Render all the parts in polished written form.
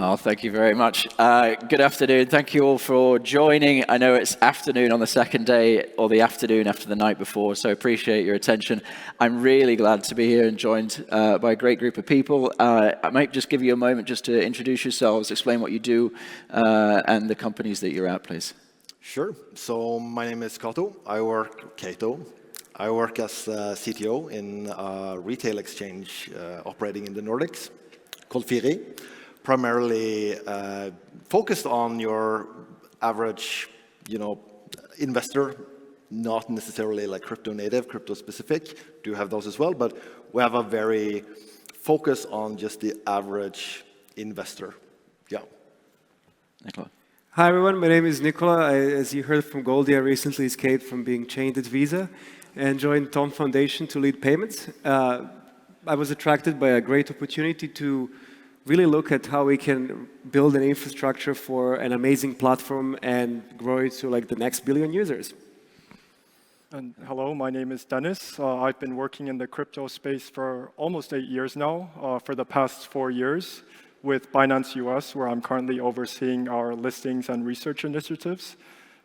Oh, thank you very much. Good afternoon. Thank you all for joining. I know it's afternoon on the second day, or the afternoon after the night before, so appreciate your attention. I'm really glad to be here and joined by a great group of people. I might just give you a moment just to introduce yourselves, explain what you do, and the companies that you're at, please. Sure. So my name is Kato. I work as CTO in a retail exchange operating in the Nordics called Firi. Primarily focused on your average, investor, not necessarily like crypto native, crypto specific. Do have those as well, but we have a very focus on just the average investor. Yeah. Nicola. Hi everyone, my name is Nicola. As you heard from Goldie, I recently escaped from being chained at Visa and joined Tom Foundation to lead payments. I was attracted by a great opportunity to really look at how we can build an infrastructure for an amazing platform and grow it to like the next billion users. And hello, my name is Dennis. I've been working in the crypto space for almost 8 years now, for the past 4 years with Binance US, where I'm currently overseeing our listings and research initiatives.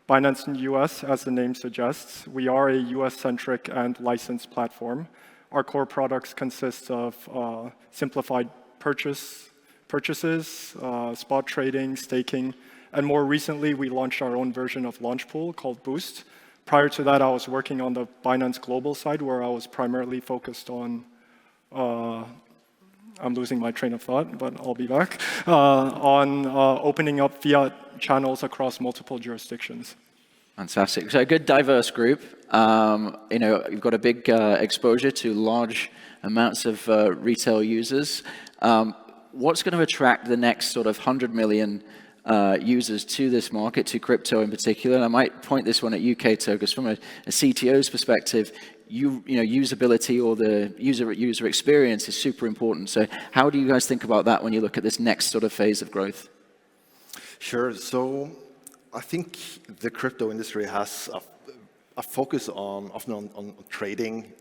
Binance in US, as the name suggests, we are a US-centric and licensed platform. Our core products consist of simplified purchases, spot trading, staking, and more recently we launched our own version of Launchpool called Boost. Prior to that, I was working on the Binance Global side where I was primarily focused on, I'm losing my train of thought, but I'll be back, on opening up fiat channels across multiple jurisdictions. Fantastic. So a good diverse group. You've got a big exposure to large amounts of retail users. What's going to attract the next sort of 100 million users to this market, to crypto in particular? And I might point this one at you, Kato, because from a CTO's perspective, usability or the user experience is super important. So how do you guys think about that when you look at this next sort of phase of growth? Sure. So I think the crypto industry has a focus often on trading,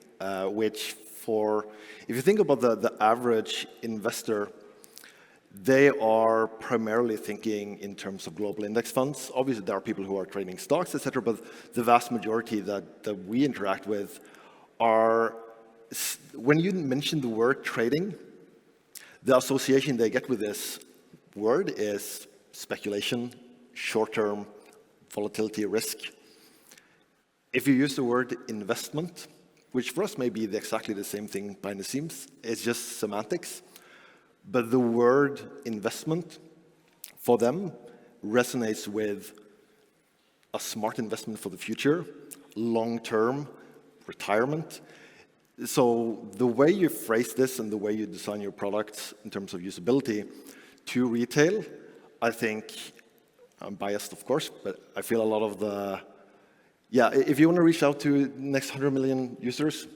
which if you think about the average investor, they are primarily thinking in terms of global index funds. Obviously, there are people who are trading stocks, etc., but the vast majority that we interact with are, when you mention the word trading, the association they get with this word is speculation, short-term volatility risk. If you use the word investment, which for us may be exactly the same thing behind the scenes, it's just semantics. But the word investment, for them, resonates with a smart investment for the future, long-term, retirement. So the way you phrase this and the way you design your products in terms of usability to retail, I think, I'm biased of course, but I feel a lot of if you want to reach out to the next 100 million users,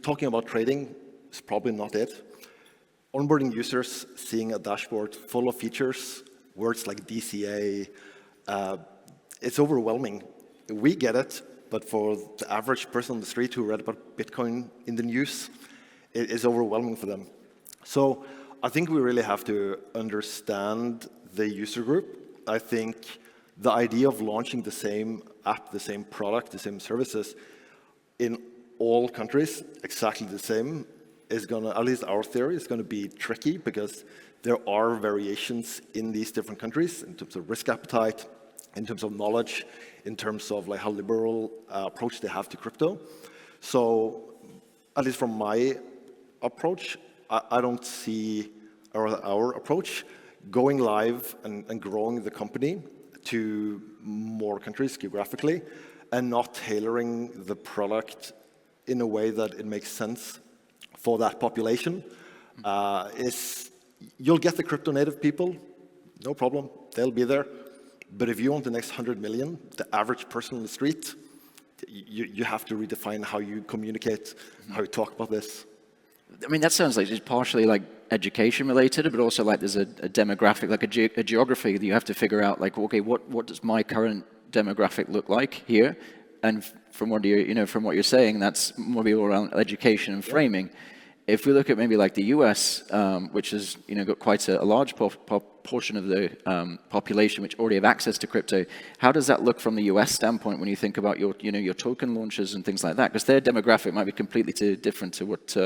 talking about trading is probably not it. Onboarding users, seeing a dashboard full of features, words like DCA, it's overwhelming. We get it, but for the average person on the street who read about Bitcoin in the news, it is overwhelming for them. So I think we really have to understand the user group. I think the idea of launching the same app, the same product, the same services in all countries, exactly the same, is going to, at least our theory, is going to be tricky because there are variations in these different countries in terms of risk appetite, in terms of knowledge, in terms of like how liberal approach they have to crypto. So at least from my approach, I don't see our approach going live and growing the company to more countries geographically and not tailoring the product in a way that it makes sense for that population. You'll get the crypto native people, no problem, they'll be there. But if you want the next 100 million, the average person on the street, you have to redefine how you communicate, how you talk about this. I mean, that sounds like it's partially like education related, but also like there's a demographic, like a geography that you have to figure out, like, okay, what does my current demographic look like here? And from what you're saying, that's more around education and framing. if we look at maybe like the US, which has got quite a large portion of the population which already have access to crypto, how does that look from the US standpoint when you think about your your token launches and things like that? Because their demographic might be completely different to what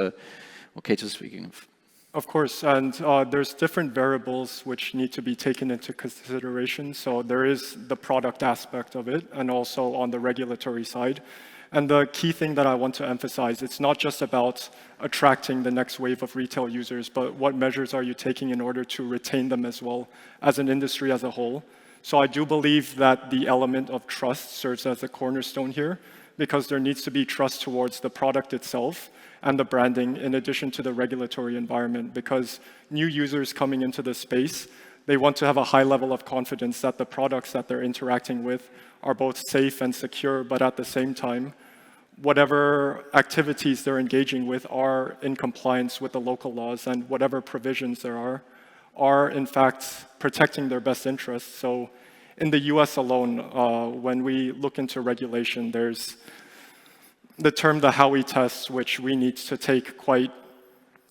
Kate was speaking of. Of course, and there's different variables which need to be taken into consideration. So there is the product aspect of it, and also on the regulatory side. And the key thing that I want to emphasize, it's not just about attracting the next wave of retail users, but what measures are you taking in order to retain them as well as an industry as a whole. So I do believe that the element of trust serves as a cornerstone here, because there needs to be trust towards the product itself and the branding in addition to the regulatory environment, because new users coming into the space, they want to have a high level of confidence that the products that they're interacting with are both safe and secure, but at the same time, whatever activities they're engaging with are in compliance with the local laws, and whatever provisions there are in fact protecting their best interests. So in the US alone, when we look into regulation, there's the term the Howey test, which we need to take quite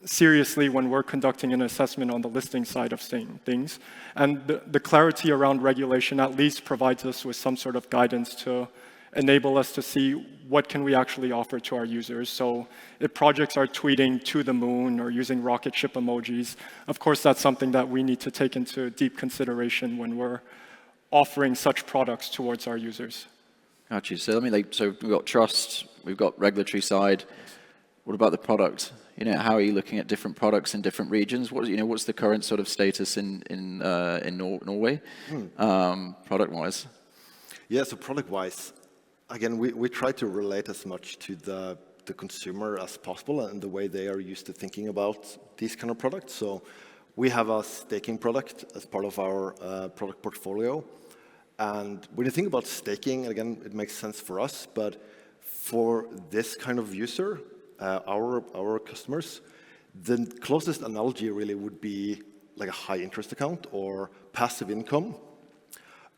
seriously when we're conducting an assessment on the listing side of things. And the clarity around regulation at least provides us with some sort of guidance to enable us to see what can we actually offer to our users. So if projects are tweeting to the moon or using rocket ship emojis, of course that's something that we need to take into deep consideration when we're offering such products towards our users. Got you. So so we've got trust, we've got regulatory side. What about the product? How are you looking at different products in different regions? What's the current sort of status in Norway, product-wise? Yeah, so product-wise, again, we try to relate as much to the consumer as possible and the way they are used to thinking about these kind of products. So we have a staking product as part of our product portfolio. And when you think about staking, again, it makes sense for us, but for this kind of user, our customers, the closest analogy really would be like a high interest account or passive income,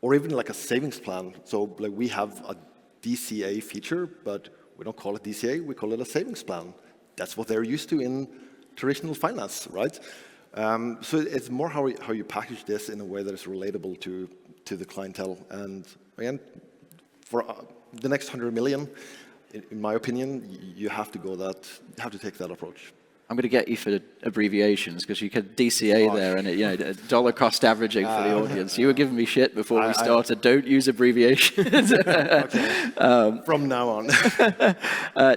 or even like a savings plan. So like we have a DCA feature, but we don't call it DCA, we call it a savings plan. That's what they're used to in traditional finance, right? So it's more how you package this in a way that is relatable to the clientele. And again, for the next 100 million, in my opinion, you have to take that approach. I'm going to get you for abbreviations because you could DCA there and dollar cost averaging for the audience. You were giving me shit before we started. Don't use abbreviations. Okay. From now on.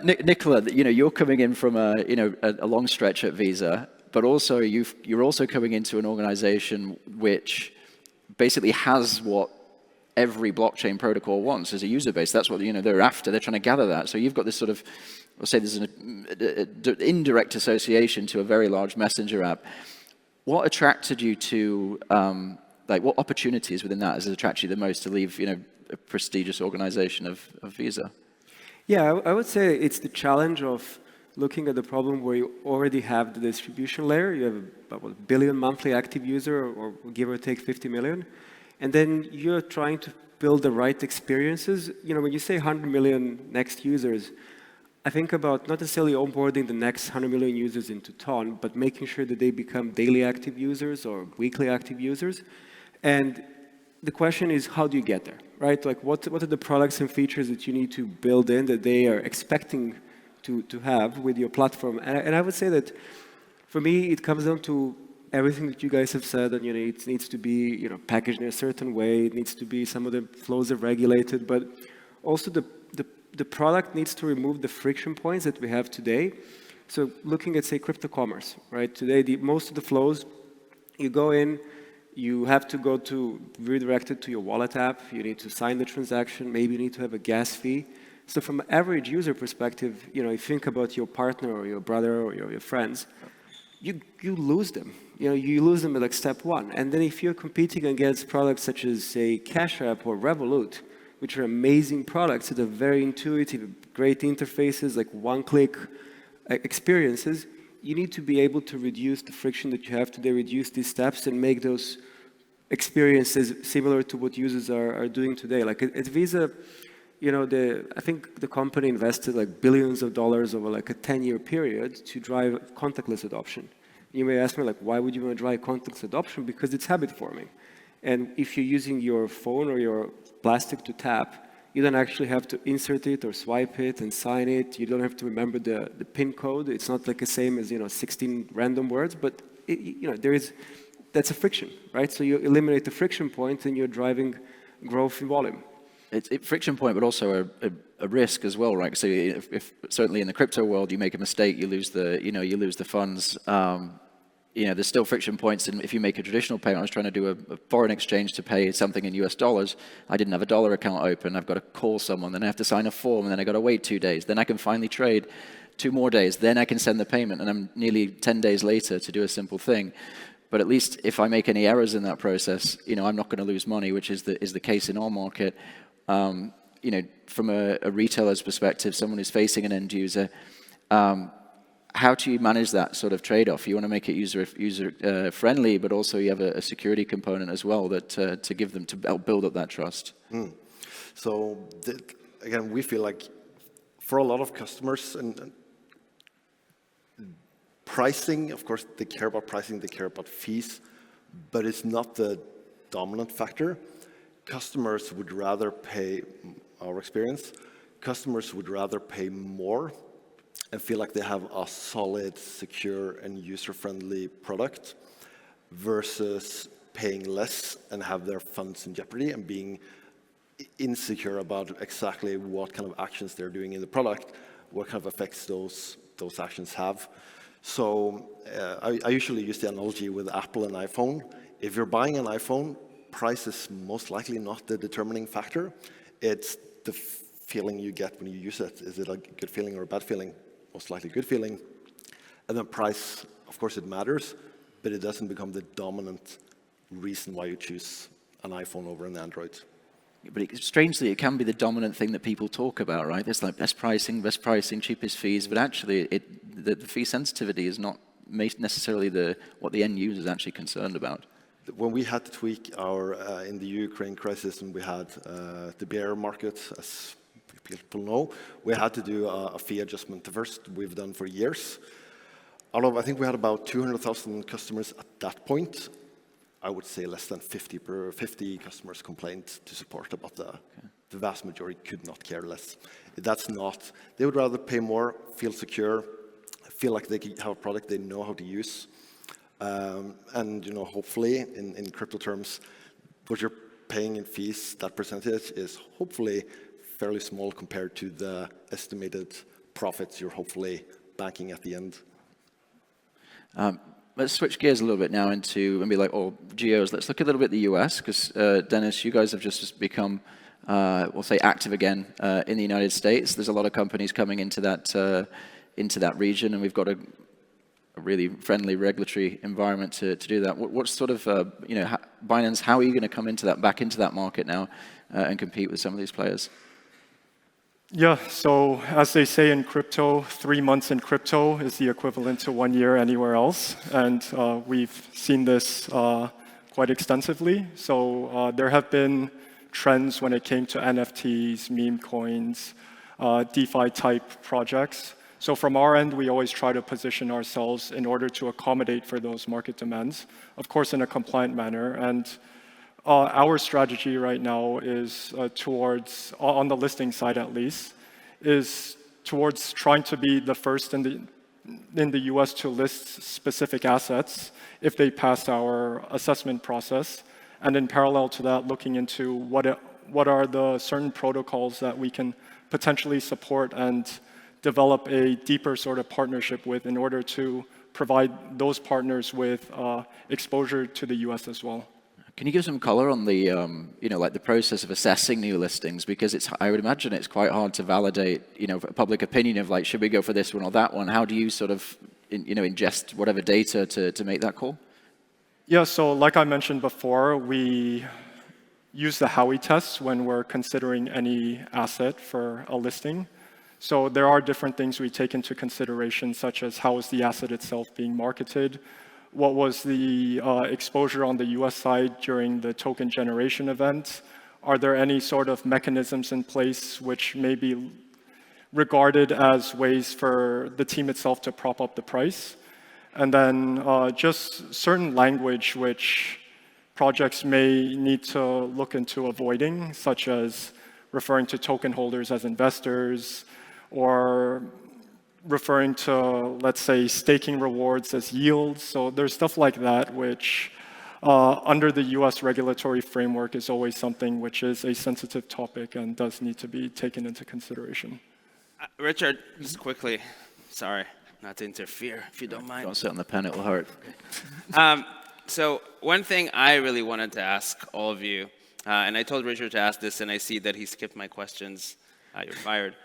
Nicola, you're coming in from a long stretch at Visa, but also you're also coming into an organization which basically has what every blockchain protocol wants as a user base. That's what they're after. They're trying to gather that. So you've got this sort of, I'll say there's an indirect association to a very large messenger app. What attracted you to, what opportunities within that has attracted you the most to leave, a prestigious organization of Visa? Yeah, I would say it's the challenge of looking at the problem where you already have the distribution layer. You have about 1 billion monthly active user, or give or take 50 million. And then you're trying to build the right experiences. When you say 100 million next users, I think about not necessarily onboarding the next 100 million users into Ton, but making sure that they become daily active users or weekly active users. And the question is, how do you get there, right? Like, what are the products and features that you need to build in that they are expecting to have with your platform? And I would say that, for me, it comes down to everything that you guys have said, and it needs to be packaged in a certain way. It needs to be, some of the flows are regulated, but also the product needs to remove the friction points that we have today. So looking at, say, crypto commerce, right? Today, most of the flows, you go in, you have to go to redirect it to your wallet app. You need to sign the transaction. Maybe you need to have a gas fee. So from an average user perspective, you think about your partner or your brother or your friends, you lose them. You lose them at like step one. And then if you're competing against products such as, say, Cash App or Revolut, which are amazing products that are very intuitive, great interfaces, like one-click experiences, you need to be able to reduce the friction that you have today, reduce these steps, and make those experiences similar to what users are doing today. Like at Visa, I think the company invested like billions of dollars over like a 10-year period to drive contactless adoption. You may ask me, like, why would you want to drive contactless adoption? Because it's habit forming. And if you're using your phone or your plastic to tap, you don't actually have to insert it or swipe it and sign it. You don't have to remember the PIN code. It's not like the same as 16 random words, but that's a friction, right? So you eliminate the friction point and you're driving growth in volume. It's a friction point, but also a risk as well, right? So if certainly in the crypto world you make a mistake, you lose the funds. There's still friction points, and if you make a traditional payment, I was trying to do a foreign exchange to pay something in US dollars. I didn't have a dollar account open. I've got to call someone, then I have to sign a form, and then I got to wait 2 days. Then I can finally trade 2 more days. Then I can send the payment, and I'm nearly 10 days later to do a simple thing. But at least if I make any errors in that process, I'm not going to lose money, which is the case in our market. From a retailer's perspective, someone who's facing an end user, how do you manage that sort of trade-off? You want to make it user friendly, but also you have a security component as well that to give them to build up that trust. So again, we feel like for a lot of customers and pricing, of course, they care about pricing, they care about fees, but it's not the dominant factor. Customers would rather pay, our experience, customers would rather pay more and feel like they have a solid, secure, and user-friendly product versus paying less and have their funds in jeopardy and being insecure about exactly what kind of actions they're doing in the product, what kind of effects those actions have. So I usually use the analogy with Apple and iPhone. If you're buying an iPhone, price is most likely not the determining factor. It's the feeling you get when you use it. Is it a good feeling or a bad feeling? Most likely good feeling. And then price, of course it matters, but it doesn't become the dominant reason why you choose an iPhone over an Android. But strangely, it can be the dominant thing that people talk about, right? There's like best pricing, cheapest fees, but actually the fee sensitivity is not necessarily what the end user is actually concerned about. When we had to tweak our, in the Ukraine crisis, and we had the bear market, as people know, we had to do a fee adjustment. The first we've done for years. Out of, I think we had about 200,000 customers at that point. I would say less than 50 customers complained to support about the vast majority could not care less. That's not, they would rather pay more, feel secure, feel like they have a product they know how to use. And hopefully, in crypto terms, what you're paying in fees, that percentage is hopefully fairly small compared to the estimated profits you're hopefully banking at the end. Let's switch gears a little bit now into maybe like geos. Let's look a little bit at the US, because Dennis, you guys have just become, we'll say, active again in the United States. There's a lot of companies coming into that region, and we've got a really friendly regulatory environment to do that. What's sort of, Binance, how are you going to come back into that market now and compete with some of these players? Yeah, so as they say in crypto, 3 months in crypto is the equivalent to 1 year anywhere else. And we've seen this quite extensively. So there have been trends when it came to NFTs, meme coins, DeFi type projects. So from our end, we always try to position ourselves in order to accommodate for those market demands, of course, in a compliant manner. And our strategy right now is towards, on the listing side at least, is towards trying to be the first in the US to list specific assets if they pass our assessment process. And in parallel to that, looking into what are the certain protocols that we can potentially support and develop a deeper sort of partnership with in order to provide those partners with exposure to the US as well. Can you give some color on the, like the process of assessing new listings? Because I would imagine it's quite hard to validate, public opinion of like, should we go for this one or that one? How do you sort of, ingest whatever data to make that call? Yeah, so like I mentioned before, we use the Howey test when we're considering any asset for a listing. So there are different things we take into consideration, such as how is the asset itself being marketed, what was the exposure on the US side during the token generation event, are there any sort of mechanisms in place which may be regarded as ways for the team itself to prop up the price? And then just certain language which projects may need to look into avoiding, such as referring to token holders as investors, or referring to, let's say, staking rewards as yields. So there's stuff like that which, under the US regulatory framework, is always something which is a sensitive topic and does need to be taken into consideration. Richard, just quickly, sorry, not to interfere, if you don't mind. Don't sit on the pen, it will hurt. So one thing I really wanted to ask all of you, and I told Richard to ask this, and I see that he skipped my questions. You're fired.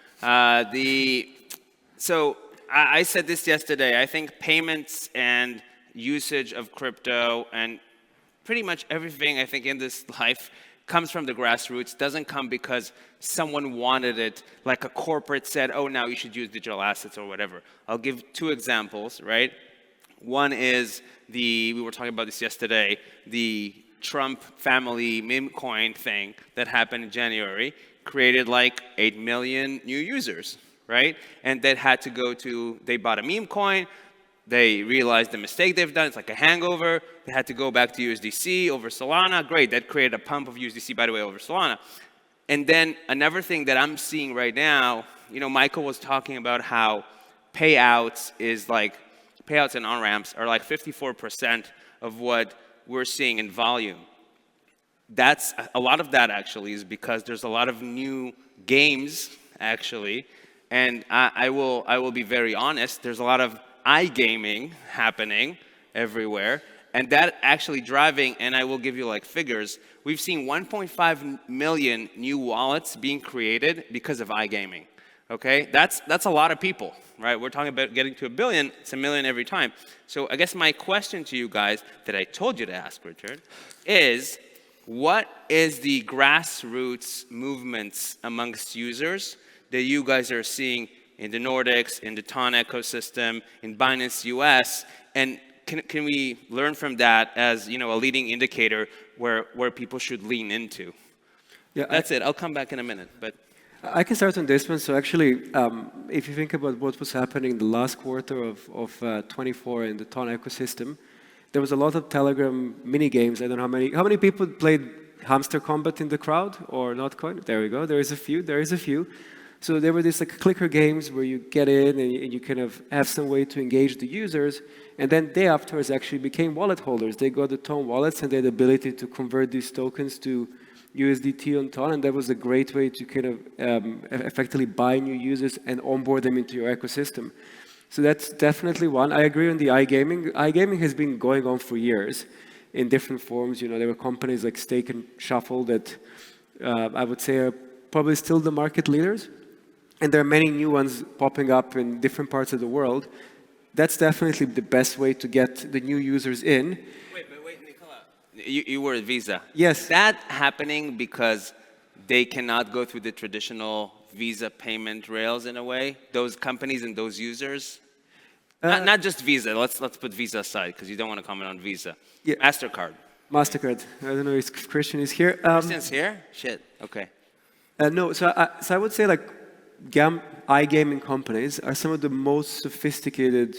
So I said this yesterday. I think payments and usage of crypto and pretty much everything I think in this life comes from the grassroots, doesn't come because someone wanted it, like a corporate said, oh, now you should use digital assets or whatever. I'll give two examples, right? One is we were talking about this yesterday, the Trump family meme coin thing that happened in January created like 8 million new users, right? And that had to go to, they bought a meme coin, they realized the mistake they've done, it's like a hangover, they had to go back to USDC over Solana, great, that created a pump of USDC, by the way, over Solana. And then another thing that I'm seeing right now, you know, Michael was talking about how payouts and on-ramps are like 54% of what we're seeing in volume. That's, a lot of that actually is because there's a lot of new games, actually, and I will be very honest, there's a lot of iGaming happening everywhere, and that actually driving, and I will give you like figures, we've seen 1.5 million new wallets being created because of iGaming, okay? That's a lot of people, right? We're talking about getting to 1 billion, it's 1 million every time. So I guess my question to you guys that I told you to ask, Richard, is what is the grassroots movements amongst users that you guys are seeing in the Nordics, in the TON ecosystem, in Binance US, and can we learn from that as, you know, a leading indicator where people should lean into? Yeah, that's it. I'll come back in a minute, but I can start on this one. So actually, if you think about what was happening in the last quarter of 24 in the TON ecosystem, there was a lot of Telegram mini games. I don't know how many people played Hamster Combat in the crowd or Notcoin. There we go. There is a few. So there were these like clicker games where you get in and you kind of have some way to engage the users. And then they afterwards actually became wallet holders. They got the TON wallets and they had the ability to convert these tokens to USDT on TON. And that was a great way to kind of effectively buy new users and onboard them into your ecosystem. So that's definitely one. I agree on the iGaming. iGaming has been going on for years in different forms. You know, there were companies like Stake and Shuffle that I would say are probably still the market leaders. And there are many new ones popping up in different parts of the world. That's definitely the best way to get the new users in. Wait, Nicola. You were at Visa. Yes. Is that happening because they cannot go through the traditional Visa payment rails in a way? Those companies and those users? Not just Visa. Let's put Visa aside because you don't want to comment on Visa. Yeah. MasterCard. MasterCard. I don't know if Christian is here. Christian's here? Shit. Okay. No, so I would say like iGaming companies are some of the most sophisticated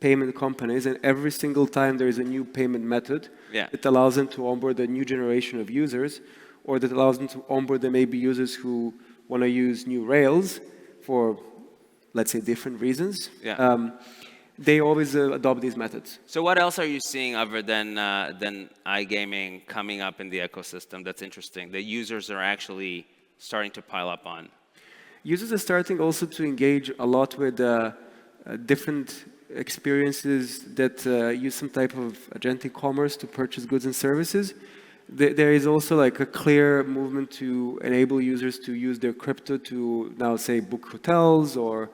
payment companies, and every single time there is a new payment method that allows them to onboard a new generation of users, or that allows them to onboard the maybe users who want to use new rails for, let's say, different reasons. Yeah. They always adopt these methods. So what else are you seeing other than iGaming coming up in the ecosystem that's interesting, that users are actually starting to pile up on? Users are starting also to engage a lot with different experiences that use some type of agentic commerce to purchase goods and services. There is also like a clear movement to enable users to use their crypto to now say book hotels or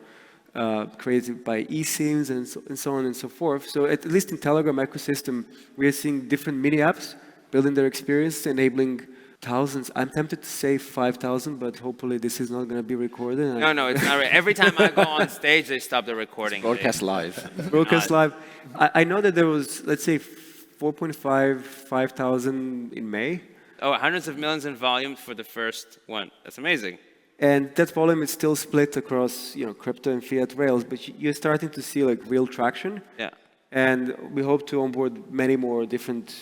created by eSIMs and so on and so forth. So at least in Telegram ecosystem, we are seeing different mini apps building their experience, enabling thousands. I'm tempted to say 5,000, but hopefully this is not going to be recorded. No, it's not right. Every time I go on stage, they stop the recording. Broadcast live. Broadcast live. I know that there was, let's say, 4.5, 5,000 in May. Oh, hundreds of millions in volume for the first one. That's amazing. And that volume is still split across, crypto and fiat rails, but you're starting to see like real traction. Yeah. And we hope to onboard many more different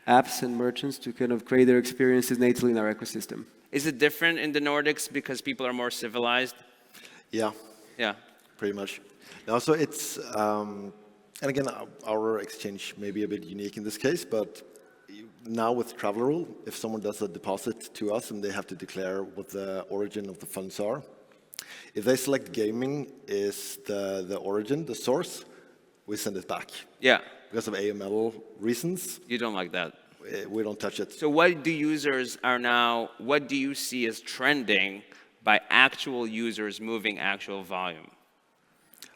apps and merchants to kind of create their experiences natively in our ecosystem. Is it different in the Nordics because people are more civilized? Yeah, Yeah. pretty much. Now, so it's, and again, our exchange may be a bit unique in this case, but now with travel rule, if someone does a deposit to us and they have to declare what the origin of the funds are, if they select gaming is the origin, the source, we send it back. Yeah. Because of AML reasons, You don't like that. we don't touch it. So what do you see as trending by actual users moving actual volume?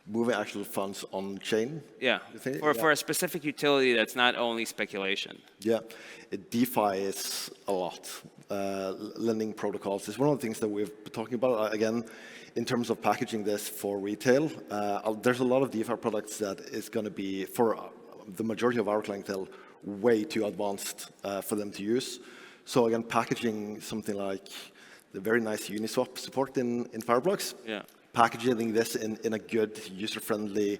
Moving actual funds on chain. Yeah. You think? For a specific utility that's not only speculation. Yeah, DeFi is a lot. Lending protocols is one of the things that we've been talking about. Again, in terms of packaging this for retail, there's a lot of DeFi products that is going to be, for the majority of our clientele, way too advanced for them to use. So again, packaging something like the very nice Uniswap support in Fireblocks. Yeah. Packaging this in a good, user-friendly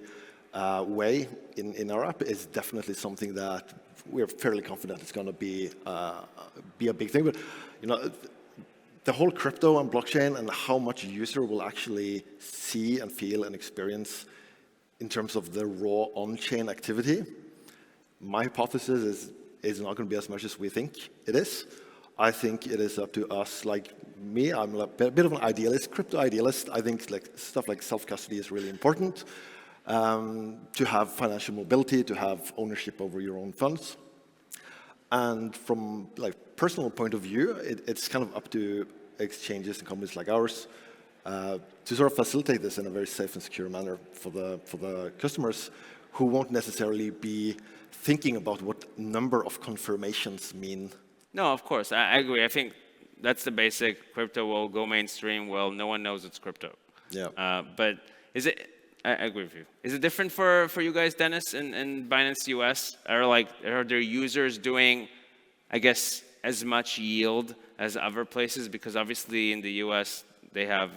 way in our app is definitely something that we're fairly confident is going to be a big thing. But the whole crypto and blockchain and how much a user will actually see and feel and experience in terms of the raw on-chain activity, my hypothesis is not going to be as much as we think it is. I think it is up to us, like me, I'm a bit of an idealist, crypto idealist. I think stuff like self-custody is really important. To have financial mobility, to have ownership over your own funds. And from personal point of view, it's kind of up to exchanges and companies like ours to sort of facilitate this in a very safe and secure manner for the customers who won't necessarily be thinking about what number of confirmations mean. No, of course, I agree. I think that's the basic. Crypto will go mainstream. Well, no one knows it's crypto. Yeah. But is it? I agree with you. Is it different for you guys, Dennis, in Binance US? Are their users doing, I guess, as much yield as other places? Because obviously in the US they have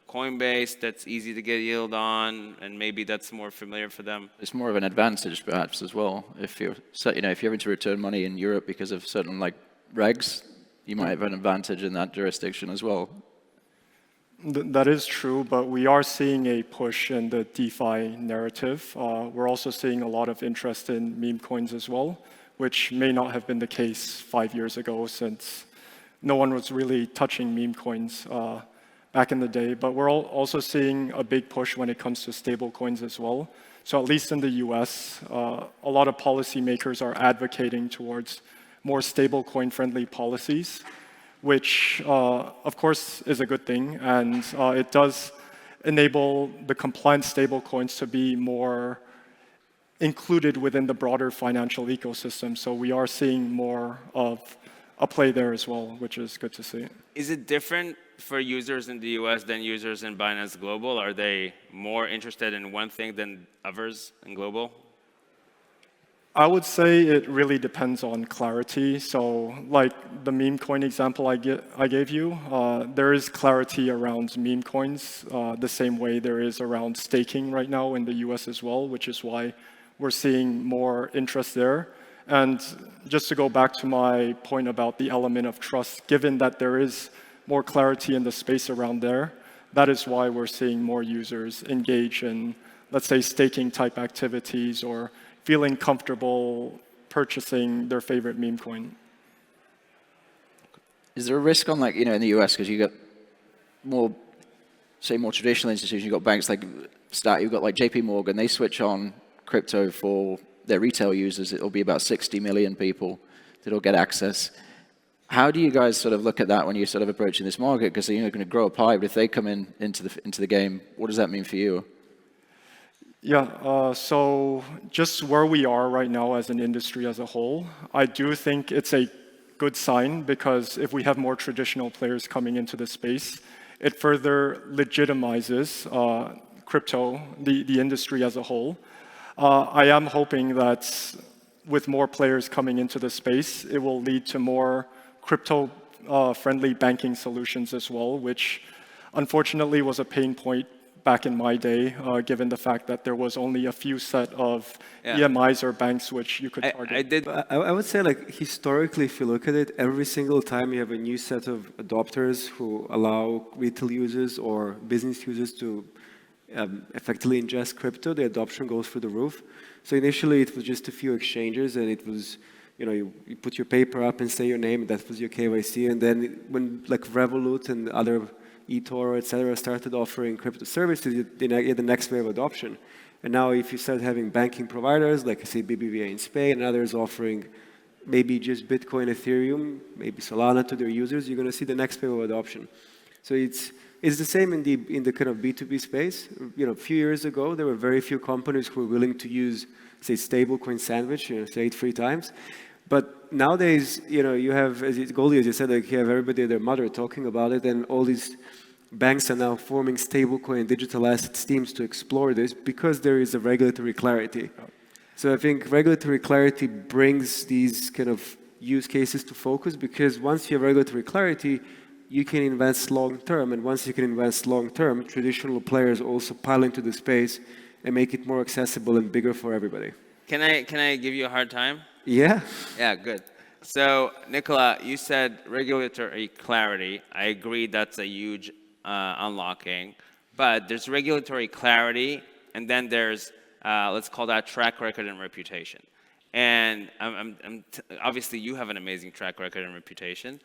Coinbase that's easy to get yield on, and maybe that's more familiar for them. It's more of an advantage, perhaps, as well. If you're having to return money in Europe because of certain regs, you might have an advantage in that jurisdiction as well. That is true, but we are seeing a push in the DeFi narrative. We're also seeing a lot of interest in meme coins as well, which may not have been the case 5 years ago, since no one was really touching meme coins back in the day. But we're also seeing a big push when it comes to stable coins as well. So at least in the US, a lot of policymakers are advocating towards more stable coin-friendly policies, which of course is a good thing, and it does enable the compliant stable coins to be more included within the broader financial ecosystem. So we are seeing more of a play there as well, which is good to see. Is it different for users in the US than users in Binance Global? Are they more interested in one thing than others in Global? I would say it really depends on clarity. So like the meme coin example I gave you, there is clarity around meme coins the same way there is around staking right now in the US as well, which is why we're seeing more interest there. And just to go back to my point about the element of trust, given that there is more clarity in the space around there, that is why we're seeing more users engage in, let's say, staking type activities or feeling comfortable purchasing their favorite meme coin. Is there a risk on in the US, because you got more traditional institutions, you've got banks you've got JP Morgan, they switch on crypto for their retail users. It'll be about 60 million people that'll get access. How do you guys sort of look at that when you're sort of approaching this market? Because you're going to grow a pie, but if they come into the game, what does that mean for you? Yeah, so just where we are right now as an industry as a whole, I do think it's a good sign, because if we have more traditional players coming into the space, it further legitimizes crypto, the industry as a whole. I am hoping that with more players coming into the space, it will lead to more crypto-friendly banking solutions as well, which unfortunately was a pain point back in my day, given the fact that there was only a few set of EMIs or banks which you could target. I did. I would say, like, historically, if you look at it, every single time you have a new set of adopters who allow retail users or business users to effectively ingest crypto, the adoption goes through the roof. So initially, it was just a few exchanges, and it was, you put your paper up and say your name, and that was your KYC. And then when, like, Revolut and other eToro, et cetera, started offering crypto services, you had the next wave of adoption. And now if you start having banking providers, like I say BBVA in Spain, and others offering maybe just Bitcoin, Ethereum, maybe Solana to their users, you're going to see the next wave of adoption. So it's the same in the kind of B2B space. A few years ago, there were very few companies who were willing to use, say, stablecoin sandwich, say it 3 times. But nowadays, you have, Goldie, as you said, like, you have everybody and their mother talking about it, and all these banks are now forming stablecoin and digital assets teams to explore this because there is a regulatory clarity. So I think regulatory clarity brings these kind of use cases to focus, because once you have regulatory clarity, you can invest long-term, and once you can invest long-term, traditional players also pile into the space and make it more accessible and bigger for everybody. Can I give you a hard time? Yeah. Yeah, good. So, Nicola, you said regulatory clarity. I agree that's a huge unlocking. But there's regulatory clarity, and then there's, let's call that track record and reputation. And obviously, you have an amazing track record and reputation,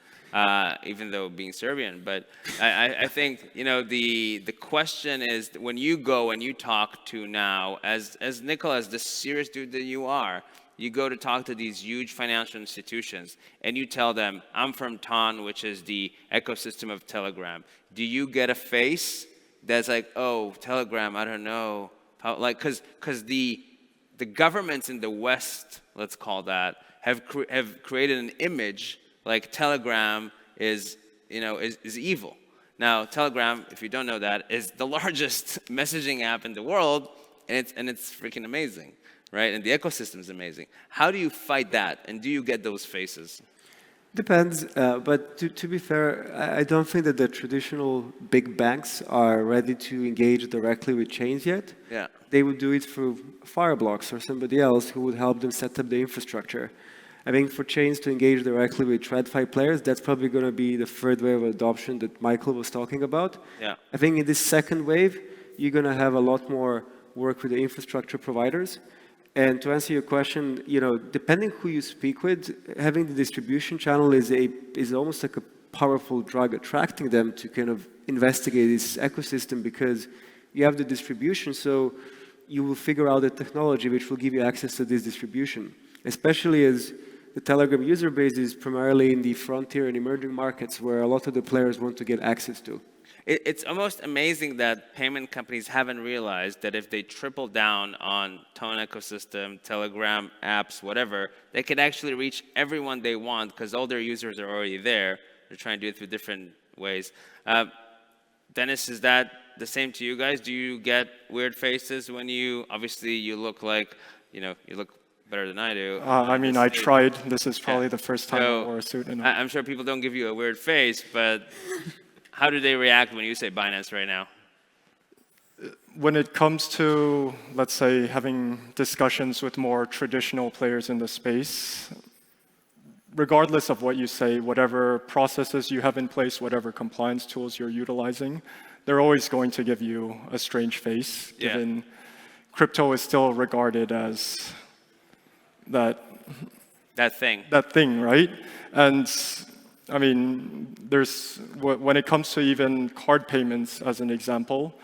even though being Serbian. But I think, the question is, when you go and you talk to now, as Nicola, as the serious dude that you are, you go to talk to these huge financial institutions, and you tell them, I'm from TON, which is the ecosystem of Telegram. Do you get a face that's like, oh, Telegram, I don't know. Like, because the governments in the West, let's call that, have created an image like Telegram is evil. Now, Telegram, if you don't know that, is the largest messaging app in the world, and it's freaking amazing. Right? And the ecosystem is amazing. How do you fight that? And do you get those faces? Depends. But to be fair, I don't think that the traditional big banks are ready to engage directly with chains yet. Yeah. They would do it through Fireblocks or somebody else who would help them set up the infrastructure. I think for chains to engage directly with TradFi players, that's probably going to be the third wave of adoption that Michael was talking about. Yeah. I think in this second wave, you're going to have a lot more work with the infrastructure providers. And to answer your question, depending who you speak with, having the distribution channel is almost like a powerful drug, attracting them to kind of investigate this ecosystem, because you have the distribution, so you will figure out the technology which will give you access to this distribution, especially as the Telegram user base is primarily in the frontier and emerging markets where a lot of the players want to get access to. It's almost amazing that payment companies haven't realized that if they triple down on Tone ecosystem, Telegram, apps, whatever, they could actually reach everyone they want because all their users are already there. They're trying to do it through different ways. Dennis, is that the same to you guys? Do you get weird faces when obviously you look like, you look better than I do. I tried. This is probably the first time I wore a suit. I'm sure people don't give you a weird face, but how do they react when you say Binance right now? When it comes to, let's say, having discussions with more traditional players in the space, regardless of what you say, whatever processes you have in place, whatever compliance tools you're utilizing, they're always going to give you a strange face, given crypto is still regarded as that thing, right? And when it comes to even card payments, as an example,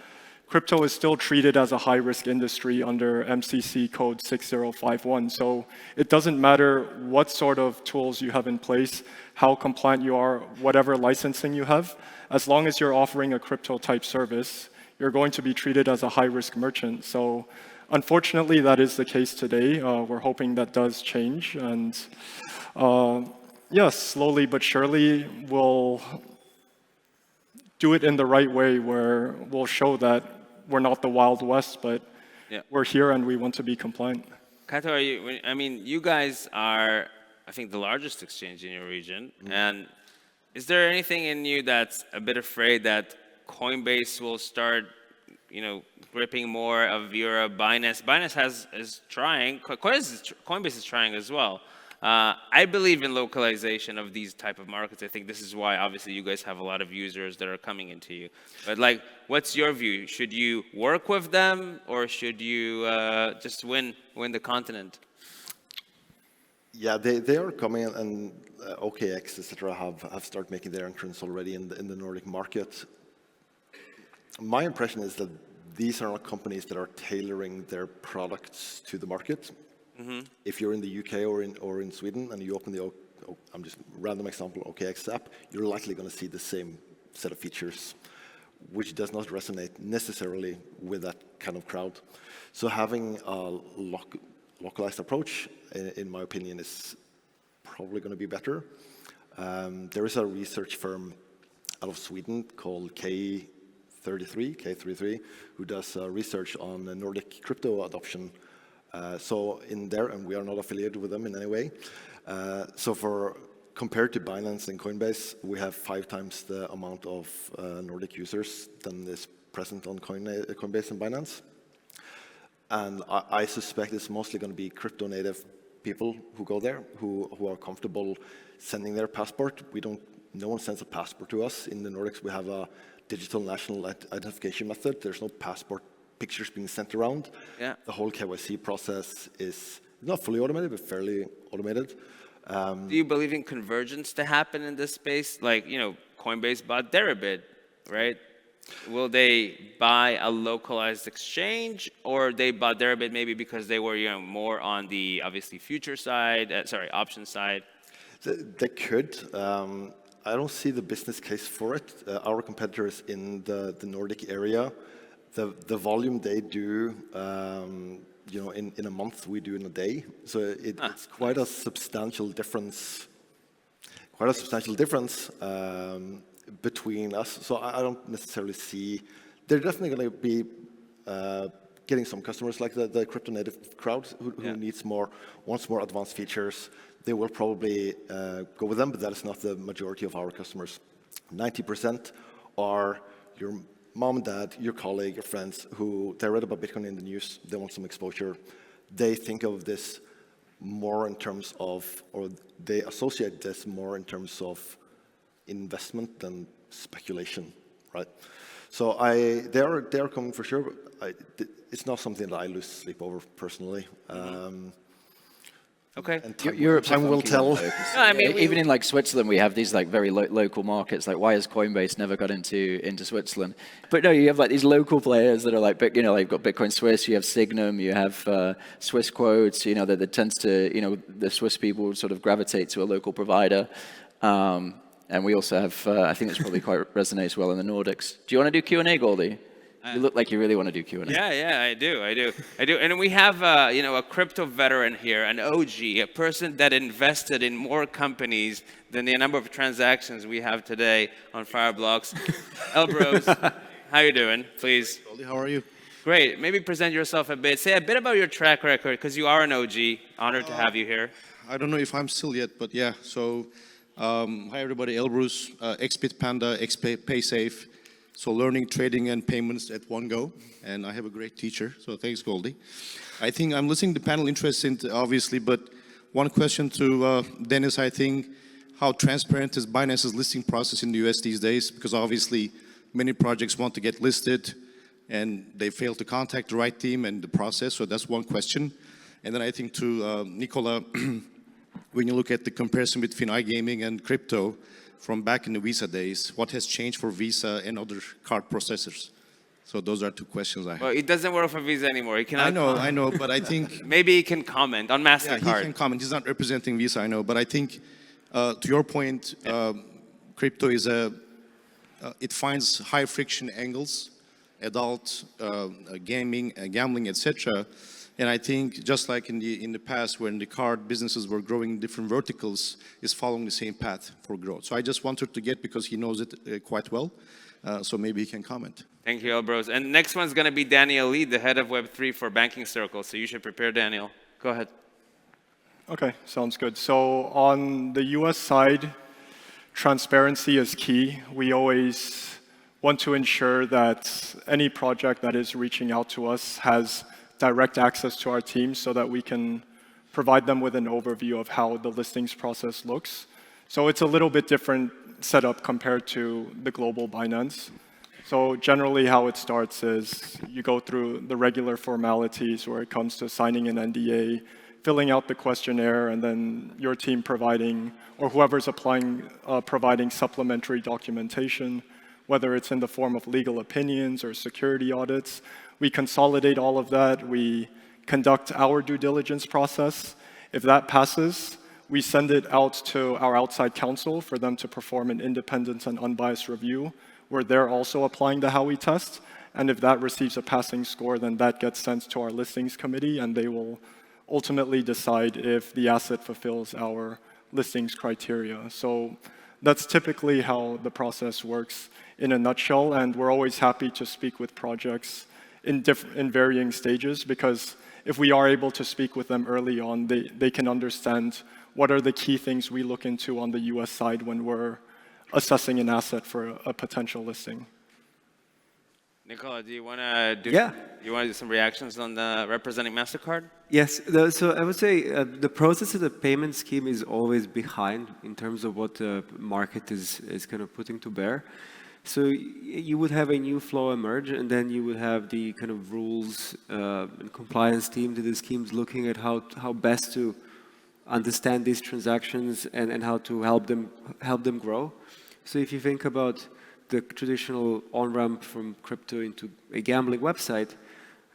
crypto is still treated as a high-risk industry under MCC code 6051. So it doesn't matter what sort of tools you have in place, how compliant you are, whatever licensing you have, as long as you're offering a crypto-type service, you're going to be treated as a high-risk merchant. So unfortunately, that is the case today. We're hoping that does change. And yes, slowly but surely, we'll do it in the right way where we'll show that we're not the Wild West, but we're here and we want to be compliant. Kato, you guys are I think, the largest exchange in your region. And is there anything in you that's a bit afraid that Coinbase will start, gripping more of your Binance? Binance is trying. Coinbase is trying as well. I believe in localization of these type of markets. I think this is why, obviously, you guys have a lot of users that are coming into you. But what's your view? Should you work with them, or should you just win the continent? Yeah, they are coming, and OKX, etc., have started making their entrance already in the Nordic market. My impression is that these are not companies that are tailoring their products to the market. If you're in the UK or in Sweden and you open I'm just random example, OKX app, you're likely going to see the same set of features, which does not resonate necessarily with that kind of crowd. So having a localized approach, in my opinion, is probably going to be better. There is a research firm out of Sweden called K33, who does research on the Nordic crypto adoption. So in there, and we are not affiliated with them in any way. Compared to Binance and Coinbase, we have 5 times the amount of Nordic users than is present on Coinbase and Binance. And I suspect it's mostly going to be crypto native people who go there, who are comfortable sending their passport. No one sends a passport to us. In the Nordics, we have a digital national identification method. There's no passport pictures being sent around. Yeah. The whole KYC process is not fully automated, but fairly automated. Do you believe in convergence to happen in this space? Coinbase bought Deribit, right? Will they buy a localized exchange, or they bought Deribit maybe because they were more on the, obviously, future side, option side? They could. I don't see the business case for it. Our competitors in the Nordic area, the volume they do, in a month, we do in a day. So it's quite a substantial difference. Between us. So I don't necessarily see. They're definitely going to be getting some customers like the crypto native crowd who wants more advanced features. They will probably go with them, but that is not the majority of our customers. 90% are your mom and dad, your colleague, your friends, who they read about Bitcoin in the news, they want some exposure. They think of this more in terms of, or they associate this more in terms of investment than speculation, right? So they are coming for sure, but it's not something that I lose sleep over personally. Okay. Europe's time will tell. Even in Switzerland, we have these very local markets. Why has Coinbase never got into Switzerland? But no, you have these local players that are they've got Bitcoin Swiss. You have Signum. You have Swiss Quotes. That tends to the Swiss people sort of gravitate to a local provider. And we also have, I think this probably quite resonates well in the Nordics. Do you want to do Q&A, Goldie? You look like you really want to do Q&A. Yeah, I do. And we have, a crypto veteran here, an OG, a person that invested in more companies than the number of transactions we have today on Fireblocks. Elbros, how you doing? Please. Goldie, how are you? Great. Maybe present yourself a bit. Say a bit about your track record, because you are an OG. Honored to have you here. I don't know if I'm still yet, but yeah. So, hi everybody. Elbrus, XBit Panda, PaySafe. So learning, trading, and payments at one go. And I have a great teacher, so thanks, Goldie. I think I'm listening to the panel interested, obviously, but one question to Dennis, I think, how transparent is Binance's listing process in the US these days? Because obviously, many projects want to get listed, and they fail to contact the right team and the process, so that's one question. And then I think to Nicola, when you look at the comparison between iGaming and crypto, from back in the Visa days, what has changed for Visa and other card processors? So those are two questions I have. Well, it doesn't work for Visa anymore. He cannot I know, but I think... Maybe he can comment on MasterCard. Yeah, he can comment. He's not representing Visa, I know. But I think, to your point, crypto is it finds high friction angles, adult gaming, gambling, etc. And I think just like in the past when the card businesses were growing in different verticals, is following the same path for growth. So I just wanted to get, because he knows it quite well, so maybe he can comment. Thank you, Elbros. And next one's going to be Daniel Lee, the head of Web3 for Banking Circle. So you should prepare, Daniel. Go ahead. Okay, sounds good. So on the US side, transparency is key. We always want to ensure that any project that is reaching out to us has direct access to our team so that we can provide them with an overview of how the listings process looks. So it's a little bit different setup compared to the global Binance. So generally how it starts is you go through the regular formalities where it comes to signing an NDA, filling out the questionnaire, and then your team providing, or whoever's applying, providing supplementary documentation, whether it's in the form of legal opinions or security audits. We consolidate all of that. We conduct our due diligence process. If that passes, we send it out to our outside counsel for them to perform an independent and unbiased review, where they're also applying the Howey test. And if that receives a passing score, then that gets sent to our listings committee, and they will ultimately decide if the asset fulfills our listings criteria. So that's typically how the process works in a nutshell, and we're always happy to speak with projects in varying stages, because if we are able to speak with them early on, they can understand what are the key things we look into on the US side when we're assessing an asset for a potential listing. Nicola, do you want to do? Yeah. You want to do some reactions on the representing MasterCard? Yes, so I would say the process of the payment scheme is always behind in terms of what the market is kind of putting to bear. So you would have a new flow emerge, and then you would have the kind of rules and compliance team to the schemes looking at how best to understand these transactions and how to help them grow. So if you think about the traditional on-ramp from crypto into a gambling website,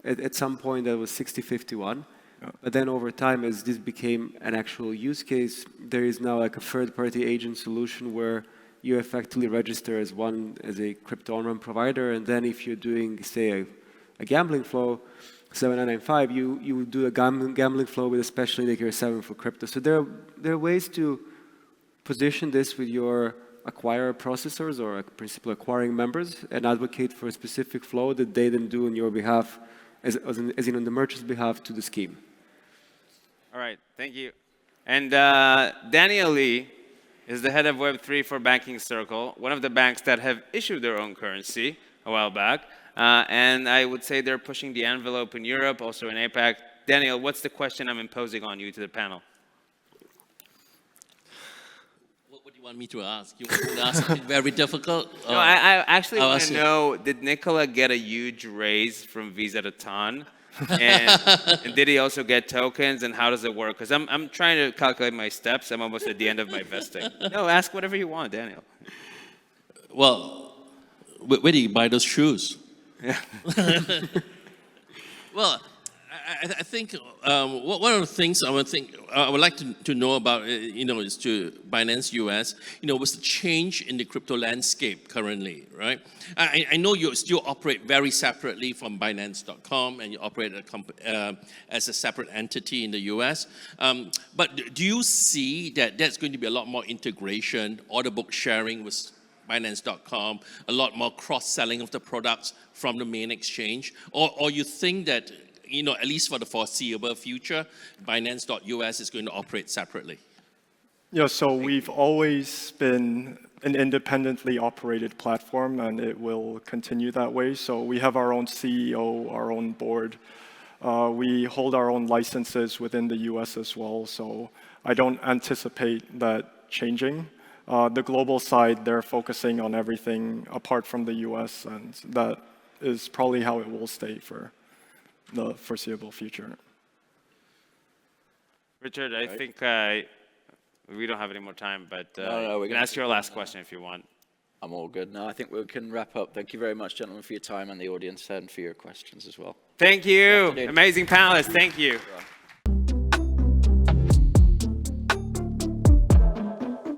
at some point that was 6051. But then over time, as this became an actual use case, there is now like a third-party agent solution where you effectively register as a crypto on-ramp provider, and then if you're doing, say, a gambling flow, 7995, you do a gambling flow with a special indicator 7 for crypto. So there are ways to position this with your acquirer processors or principal acquiring members and advocate for a specific flow that they then do on your behalf, as in on the merchant's behalf, to the scheme. All right, thank you. And Daniel Lee is the head of Web3 for Banking Circle, one of the banks that have issued their own currency a while back. And I would say they're pushing the envelope in Europe, also in APAC. Daniel, what's the question I'm imposing on you to the panel? What do you want me to ask? You want me to ask something very difficult? No, I actually want to know, did Nicola get a huge raise from Visa to TON? And did he also get tokens, and how does it work? Because I'm trying to calculate my steps. I'm almost at the end of my vesting. No, ask whatever you want, Daniel. Well, where do you buy those shoes? Yeah. Well, I think one of the things I would like to know about, is to Binance US, was the change in the crypto landscape currently, right? I know you still operate very separately from Binance.com, and you operate as a separate entity in the US. But do you see that there's going to be a lot more integration, order book sharing with Binance.com, a lot more cross-selling of the products from the main exchange, or you think that, at least for the foreseeable future, Binance.us is going to operate separately? Yeah, so we've always been an independently operated platform, and it will continue that way. So we have our own CEO, our own board. We hold our own licenses within the US as well, so I don't anticipate that changing. The global side, they're focusing on everything apart from the US, and that is probably how it will stay for the foreseeable future. Richard, I think we don't have any more time, but No, we can ask your last question if you want. I'm all good. No, I think we can wrap up. Thank you very much, gentlemen, for your time, and the audience, and for your questions as well. Thank you. Afternoon. Amazing panelists. Thank you.